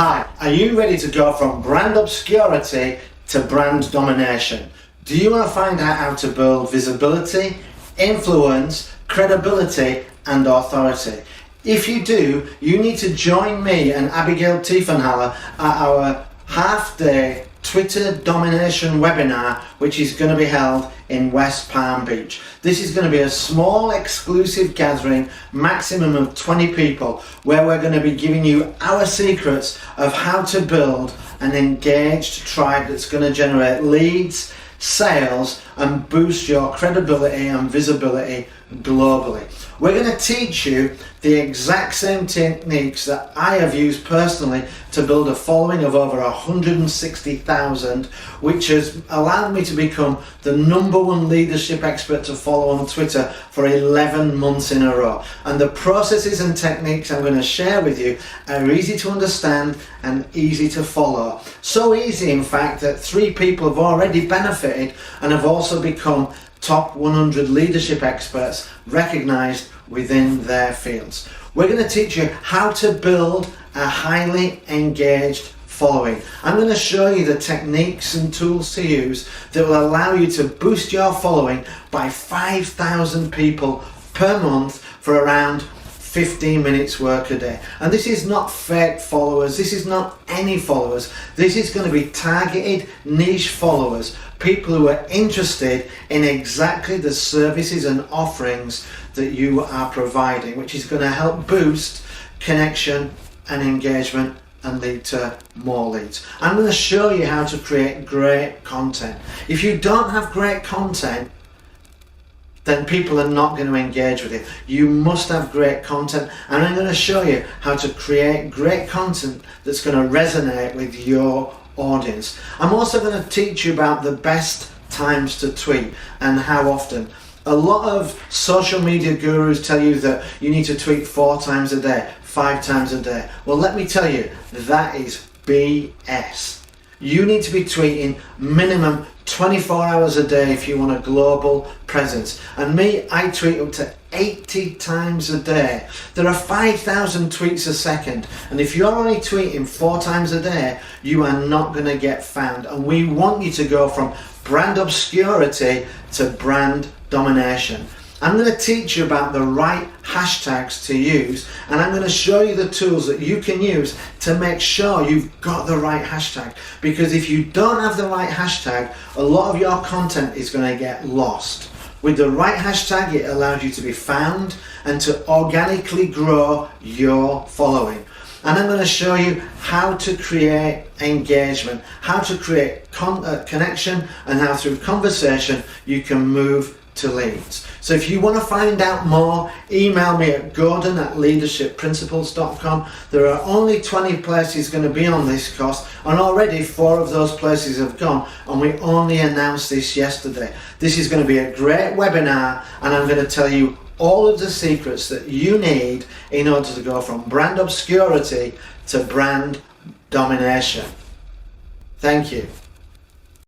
Hi, are you ready to go from brand obscurity to brand domination? Do you want to find out how to build visibility, influence, credibility and authority? If you do, you need to join me and Abigail Tiefenhaller at our half-day Twitter Domination webinar, which is going to be held in West Palm Beach. This is going to be a small exclusive gathering, maximum of 20 people, where we're going to be giving you our secrets of how to build an engaged tribe that's going to generate leads, sales and boost your credibility and visibility globally. We're going to teach you the exact same techniques that I have used personally to build a following of over 160,000, which has allowed me to become the #1 leadership expert to follow on Twitter for 11 months in a row. And the processes and techniques I'm going to share with you are easy to understand and easy to follow. So easy, in fact, that 3 people have already benefited and have also become top 100 leadership experts recognized within their fields. We're going to teach you how to build a highly engaged following. I'm going to show you the techniques and tools to use that will allow you to boost your following by 5,000 people per month for around 15 minutes work a day. And this is not fake followers, this is not any followers, this is going to be targeted niche followers, people who are interested in exactly the services and offerings that you are providing, which is going to help boost connection and engagement and lead to more leads. I'm going to show you how to create great content. If you don't have great content, then people are not going to engage with it. You must have great content, and I'm going to show you how to create great content that's going to resonate with your audience. I'm also going to teach you about the best times to tweet and how often. A lot of social media gurus tell you that you need to tweet 4 times a day, 5 times a day. Well, let me tell you, that is BS. You need to be tweeting minimum 24 hours a day if you want a global presence. And me, I tweet up to 80 times a day. There are 5,000 tweets a second. And if you're only tweeting 4 times a day, you are not going to get found. And we want you to go from brand obscurity to brand domination. I'm going to teach you about the right hashtags to use, and I'm going to show you the tools that you can use to make sure you've got the right hashtag. Because if you don't have the right hashtag, a lot of your content is going to get lost. With the right hashtag, it allows you to be found and to organically grow your following. And I'm going to show you how to create engagement, how to create connection, and how through conversation you can move to leads. So if you want to find out more, email me at gordon@leadershipprinciples.com. There are only 20 places going to be on this course, and already 4 of those places have gone, and we only announced this yesterday. This is going to be a great webinar, and I'm going to tell you all of the secrets that you need in order to go from brand obscurity to brand domination. Thank you.